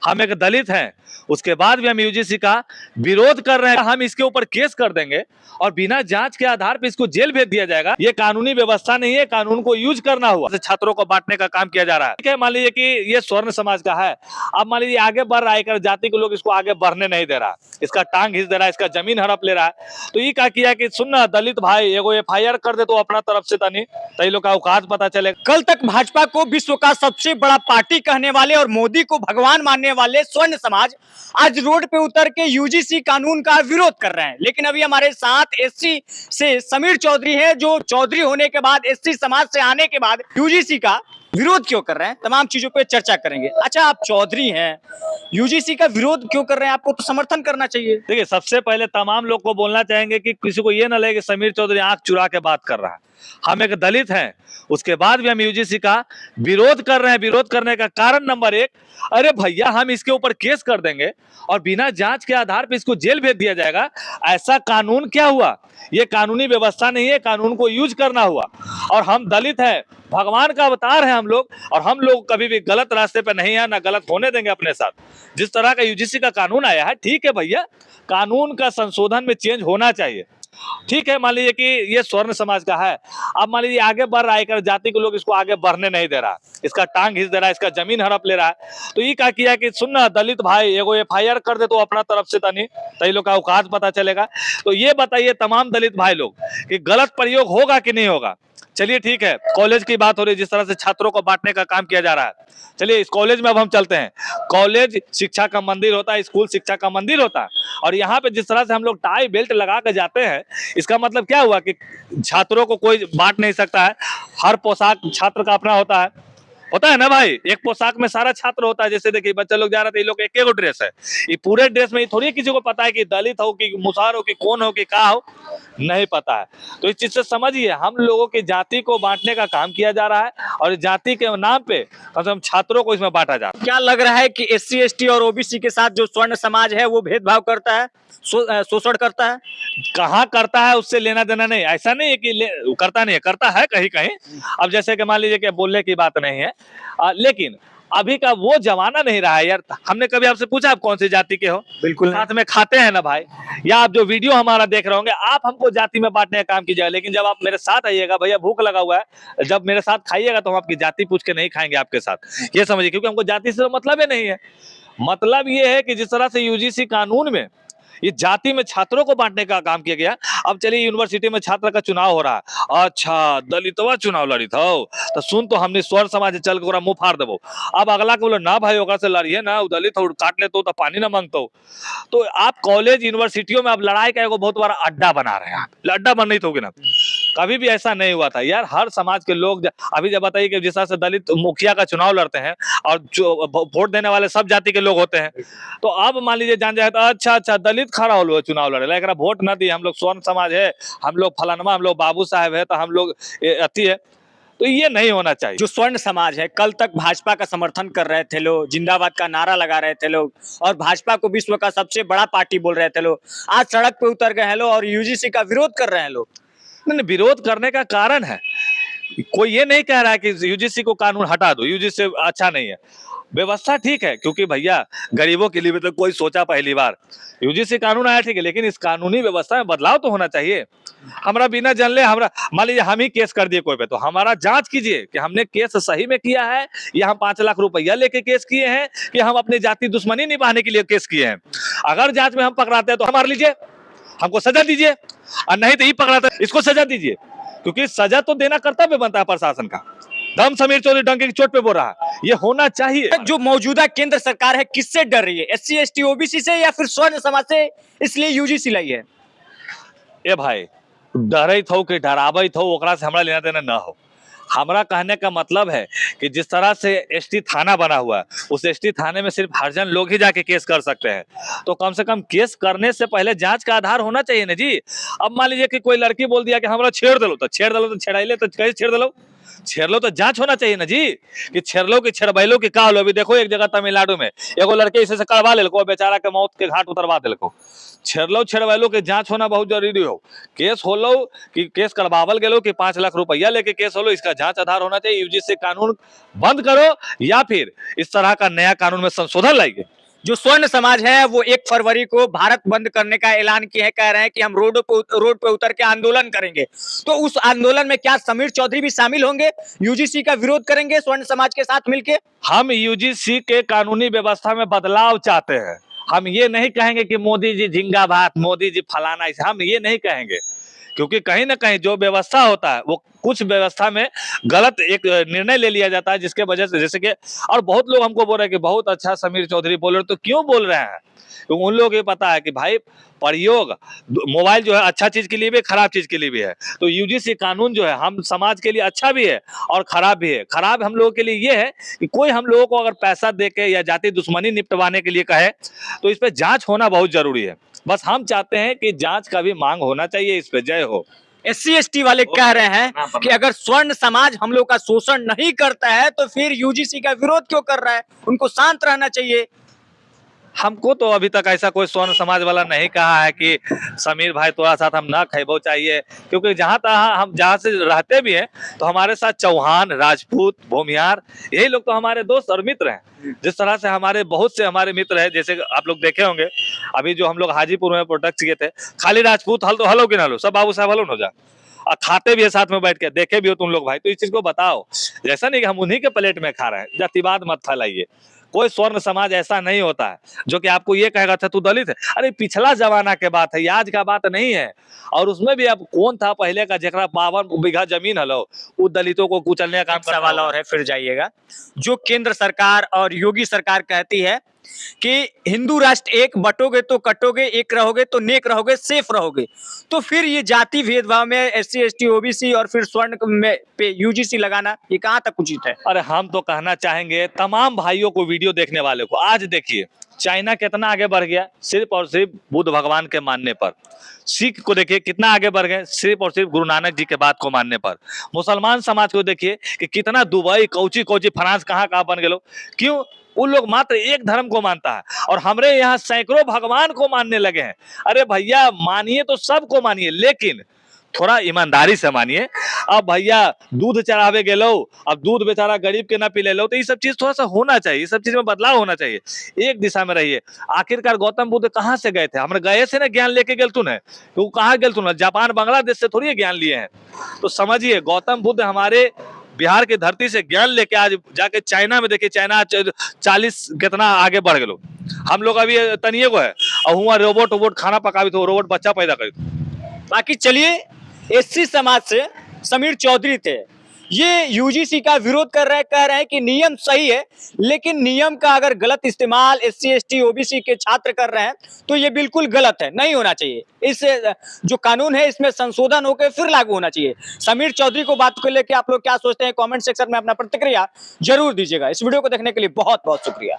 हम एक दलित हैं, उसके बाद भी हम यूजीसी का विरोध कर रहे हैं। हम इसके ऊपर केस कर देंगे और बिना जांच के आधार पर इसको जेल भेज दिया जाएगा। ये कानूनी व्यवस्था नहीं है, कानून को यूज करना हुआ छात्रों को बांटने का काम किया जा रहा है। ठीक है, मान लीजिए कि ये स्वर्ण समाज का है, अब मान लीजिए आगे बढ़ रहा है, जाति के लोग इसको आगे बढ़ने नहीं दे रहा, इसका टांग घिस दे रहा है, इसका जमीन हड़प ले रहा है। तो ये क्या किया कि सुनना दलित भाई एगो एफआईआर कर दे तो अपना तरफ से तनी तई लोग का औकात पता चले। कल तक भाजपा को विश्व का सबसे बड़ा पार्टी कहने वाले और मोदी को भगवान मानने वाले स्वर्ण समाज आज रोड पे उतर के यूजीसी कानून का विरोध कर रहे हैं। लेकिन अभी हमारे साथ एससी से समीर चौधरी है, जो चौधरी होने के बाद एससी समाज से आने के बाद यूजीसी का विरोध क्यों कर रहे हैं, तमाम चीजों पे चर्चा करेंगे। अच्छा, आप चौधरी हैं, यूजीसी का विरोध क्यों कर रहे हैं? आपको तो समर्थन करना चाहिए। देखिए, सबसे पहले तमाम लोग को बोलना चाहेंगे कि किसी को ये ना लगे कि समीर चौधरी आंख चुरा के बात कर रहा है। हम एक दलित हैं, उसके बाद भी हम यूजीसी का विरोध कर रहे हैं। विरोध करने का कारण नंबर एक, अरे भैया हम इसके ऊपर केस कर देंगे और बिना जांच के आधार पर इसको जेल भेज दिया जाएगा। ऐसा कानून क्या हुआ? ये कानूनी व्यवस्था नहीं है, कानून को यूज करना हुआ। और हम दलित हैं, भगवान का अवतार है हम लोग, और हम लोग कभी भी गलत रास्ते पे नहीं है, ना गलत होने देंगे अपने साथ। जिस तरह का यूजीसी का कानून आया है, ठीक है भैया, कानून का संशोधन में चेंज होना चाहिए। ठीक है, मान लीजिए कि ये स्वर्ण समाज का है, अब मान लीजिए आगे बढ़ रहा है, जाति के लोग इसको आगे बढ़ने नहीं दे रहा, इसका टांग घिस दे रहा है, इसका जमीन हड़प ले रहा है। तो ये क्या किया कि सुनना दलित भाई एगो एफआईआर कर दे तो अपना तरफ से तनी तई लोग का औकात पता चलेगा। तो ये बताइए तमाम दलित भाई लोग कि गलत प्रयोग होगा कि नहीं होगा? चलिए ठीक है, कॉलेज की बात हो रही है, जिस तरह से छात्रों को बांटने का काम किया जा रहा है। चलिए इस कॉलेज में अब हम चलते हैं। कॉलेज शिक्षा का मंदिर होता है, स्कूल शिक्षा का मंदिर होता है, और यहाँ पे जिस तरह से हम लोग टाई बेल्ट लगा के जाते हैं, इसका मतलब क्या हुआ कि छात्रों को कोई बांट नहीं सकता है। हर पोशाक छात्र का अपना होता है ना भाई, एक पोशाक में सारा छात्र होता है। जैसे देखिए बच्चे लोग जा रहे थे, ये लोग एक एक ड्रेस है, ये पूरे ड्रेस में थोड़ी किसी को पता है कि दलित हो कि मुसहर हो कि कौन हो कि का हो, नहीं पता है। तो इस चीज से समझिए, हम लोगों की जाति को बांटने का काम किया जा रहा है, और जाति के नाम पे कम से कम छात्रों को इसमें बांटा जा रहा है। क्या लग रहा है कि एससी एसटी और ओबीसी के साथ जो स्वर्ण समाज है वो भेदभाव करता है, शोषण करता है? कहाँ करता है, उससे लेना देना नहीं। ऐसा नहीं है कि करता नहीं है, करता है कहीं कहीं। अब जैसे कि मान लीजिए कि बोलने की बात नहीं है, लेकिन अभी का वो जमाना नहीं रहा है यार। हमने कभी आपसे पूछा आप कौन सी जाति के हो? बिल्कुल साथ में खाते हैं ना भाई, या आप जो वीडियो हमारा देख रहे होंगे, आप हमको जाति में बांटने का काम कीजिएगा, लेकिन जब आप मेरे साथ आइएगा, भैया भूख लगा हुआ है, जब मेरे साथ खाइएगा तो हम आपकी जाति पूछ के नहीं खाएंगे आपके साथ, ये समझिए, क्योंकि हमको जाति से मतलब ही नहीं है। मतलब ये है कि जिस तरह से यूजीसी कानून में ये जाति में छात्रों को बांटने का काम किया गया। अब चलिए यूनिवर्सिटी में छात्र का चुनाव हो रहा है, अच्छा दलितवा चुनाव लड़ित हो तो सुन, तो हमने स्वर्ण समाज चल के मुंह फाड़ देबो। अब अगला के बोलो ना भाई ओकरा से लड़िए ना, दलित हो काट ले तो पानी ना मांगतो। तो आप कॉलेज यूनिवर्सिटियों में अब लड़ाई का एगो बहुत बड़ा अड्डा बना रहे हैं। अड्डा बन नहीं थोगे ना, कभी भी ऐसा नहीं हुआ था यार। हर समाज के लोग अभी जब बताइए कि जिस तरह से दलित मुखिया का चुनाव लड़ते हैं और जो वोट देने वाले सब जाति के लोग होते हैं, तो अब मान लीजिए जान जाए तो अच्छा दलित खड़ा हो चुनाव लड़े, लेकिन वोट न दिए, हम लोग स्वर्ण समाज है, हम लोग फलानमा, हम लोग बाबू साहब है, तो हम लोग अति है। तो ये नहीं होना चाहिए। जो स्वर्ण समाज है, कल तक भाजपा का समर्थन कर रहे थे लोग, जिंदाबाद का नारा लगा रहे थे लोग, और भाजपा को विश्व का सबसे बड़ा पार्टी बोल रहे थे लोग, आज सड़क पे उतर गए हैं लोग और यूजीसी का विरोध कर रहे हैं लोग। नहीं, विरोध करने का कारण है, कोई ये नहीं कह रहा है कि यूजीसी को कानून हटा दो, यूजीसी अच्छा नहीं है, व्यवस्था ठीक है, क्योंकि भैया गरीबों के लिए भी तो कोई सोचा पहली बार। यूजीसी कानून आया ठीक है, लेकिन इस कानूनी व्यवस्था में बदलाव तो होना चाहिए। हमारा बिना जान ले, हमारा मान लीजिए हम ही केस कर दिए कोई पे, तो हमारा जांच कीजिए कि हमने केस सही में किया है, या हम 5 लाख रुपया लेके केस किए हैं, कि हम अपनी जाति दुश्मनी निभाने के लिए केस किए हैं। अगर जांच में हम पकड़ाते हैं तो हमार लीजिए, हमको सजा दीजिए, और नहीं तो ये पकड़ाते इसको सजा दीजिए, क्योंकि सजा तो देना कर्तव्य बनता है प्रशासन का। दम समीर चौधरी डंके की चोट पे बोल रहा है, ये होना चाहिए। जो मौजूदा केंद्र सरकार है किससे डर रही है, एससी एसटी ओबीसी से या फिर स्वर्ण समाज से, इसलिए यूजीसी लाई है? ए भाई, डरैत हो कि डरावैत हो, ओकरा से हमरा लेना देना ना हो। हमारा कहने का मतलब है कि जिस तरह से एसटी थाना बना हुआ है, उस एसटी थाने में सिर्फ हरिजन लोग ही जाके केस कर सकते हैं। तो कम से कम केस करने से पहले जांच का आधार होना चाहिए ना जी। अब मान लीजिए कि कोई लड़की बोल दिया कि हमारा छेड़ दलो, तो छेड़ाइले तो कैसे छेड़ दलो, छेड़लो तो जांच होना चाहिए ना जी, कि छेड़लो की छेड़बैलो की का होलो। अभी देखो एक जगह तमिलनाडु में एगो लड़के इसे से करवा लेलको, बेचारा के मौत के घाट उतरवा देलको। छेड़लो छेड़बैलो के जांच होना बहुत जरूरी हो। केस होलो कि केस करवावल गेलो कि 5 लाख रुपया लेके केस होलो, इसका जांच आधार होना चाहिए। यूजीसी कानून बंद करो या फिर इस तरह का नया कानून में संशोधन लाइए। जो स्वर्ण समाज है वो 1 फरवरी को भारत बंद करने का ऐलान किए हैं, कह रहे हैं कि हम रोड पे उतर के आंदोलन करेंगे। तो उस आंदोलन में क्या समीर चौधरी भी शामिल होंगे, यूजीसी का विरोध करेंगे स्वर्ण समाज के साथ मिलकर? हम यूजीसी के कानूनी व्यवस्था में बदलाव चाहते हैं। हम ये नहीं कहेंगे कि मोदी जी जिंदाबाद, मोदी जी फलाना, हम ये नहीं कहेंगे, क्योंकि कहीं ना कहीं जो व्यवस्था होता है वो कुछ व्यवस्था में गलत एक निर्णय ले लिया जाता है, जिसके वजह से जैसे कि और बहुत लोग हमको बोल रहे हैं कि बहुत अच्छा समीर चौधरी बोल रहे, तो क्यों बोल रहे हैं? तो उन लोगों को ये पता है कि भाई प्रयोग मोबाइल जो है अच्छा चीज के लिए भी, खराब चीज के लिए भी है। तो यूजीसी कानून जो है हम समाज के लिए अच्छा भी है और खराब भी है। खराब हम लोगों के लिए ये है कि कोई हम लोगों को अगर पैसा दे के या जाति दुश्मनी निपटवाने के लिए कहे तो इस पे जांच होना बहुत जरूरी है। बस हम चाहते हैं कि जांच का भी मांग होना चाहिए इस पे। जय हो। SC ST वाले कह रहे हैं कि अगर स्वर्ण समाज हम लोग का शोषण नहीं करता है तो फिर यूजीसी का विरोध क्यों कर रहा है, उनको शांत रहना चाहिए। हमको तो अभी तक ऐसा कोई स्वर्ण समाज वाला नहीं कहा है कि समीर भाई थोड़ा साथ हम ना खेबो चाहिए, क्योंकि हम जहाँ से रहते भी हैं तो हमारे साथ चौहान, राजपूत, भूमियार, यही लोग तो हमारे दोस्त और मित्र हैं। जिस तरह से हमारे बहुत से हमारे मित्र हैं, जैसे आप लोग देखे होंगे अभी जो हम लोग हाजीपुर में प्रोडक्ट किए थे, खाली राजपूत हल तो हलो कि ना लो, सब बाबू साहब हलो न हो जा, और खाते भी है साथ में बैठ के, देखे भी हो तुम लोग भाई। तो इस चीज को बताओ, जैसा नहीं कि हम उन्हीं के प्लेट में खा रहे हैं। जातिवाद मत फैलाइए। कोई स्वर्ण समाज ऐसा नहीं होता है जो कि आपको ये कहेगा था तू दलित है। अरे पिछला जमाना के बात है, आज का बात नहीं है। और उसमें भी अब कौन था पहले का जरा 52 बीघा जमीन हलो, वो दलितों को कुचलने का काम। सवाल और है, फिर जाइएगा। जो केंद्र सरकार और योगी सरकार कहती है कि हिंदू राष्ट्र एक, बटोगे तो कटोगे, एक रहोगे तो नेक रहोगे, सेफ रहोगे, तो फिर ये जाति भेदभाव में SC ST OBC और फिर स्वर्ण में पे यूजीसी लगाना ये कहां तक उचित है? अरे हम तो कहना चाहेंगे तमाम भाइयों को, वीडियो देखने वाले को, आज देखिए चाइना कितना आगे बढ़ गया सिर्फ और सिर्फ बुद्ध भगवान के मानने पर। सिख को देखिए कितना आगे बढ़ गए सिर्फ और सिर्फ गुरु नानक जी के बात को मानने पर। मुसलमान समाज को देखिए कि कितना दुबई, कौची कौची, फ्रांस कहाँ कहाँ बन गए। क्यों? उन लोग मात्र एक धर्म को मानता है और हमारे यहाँ सैकड़ों भगवान को मानने लगे हैं। अरे भैया मानिए तो सबको मानिए, लेकिन थोड़ा ईमानदारी से मानिए। अब भैया दूध चढ़ावे गेलो, अब दूध बेचारा गरीब के ना पिले लो, तो ये सब चीज थोड़ा सा होना चाहिए, सब चीज में बदलाव होना चाहिए। एक दिशा में रहिए। आखिरकार गौतम बुद्ध कहाँ से गए थे? हम गए से ना ज्ञान लेके गेल तू, तो कहाँ गेल तू? जापान बांग्लादेश से थोड़ी ज्ञान लिए हैं। तो समझिए गौतम बुद्ध हमारे बिहार की धरती से ज्ञान लेके आज जाके चाइना में, देखिए चाइना 40 कितना आगे बढ़ गए। हम लोग अभी तनिए को है और हुआ रोबोट खाना पकावी, तो रोबोट बच्चा पैदा करी। बाकी चलिए, SC समाज से समीर चौधरी थे, ये यूजीसी का विरोध कर रहे हैं, कह रहे हैं कि नियम सही है, लेकिन नियम का अगर गलत इस्तेमाल SC ST OBC के छात्र कर रहे हैं तो ये बिल्कुल गलत है, नहीं होना चाहिए। इससे जो कानून है इसमें संशोधन होकर फिर लागू होना चाहिए। समीर चौधरी को बात को लेकर आप लोग क्या सोचते हैं, कमेंट सेक्शन में अपना प्रतिक्रिया जरूर दीजिएगा। इस वीडियो को देखने के लिए बहुत बहुत शुक्रिया।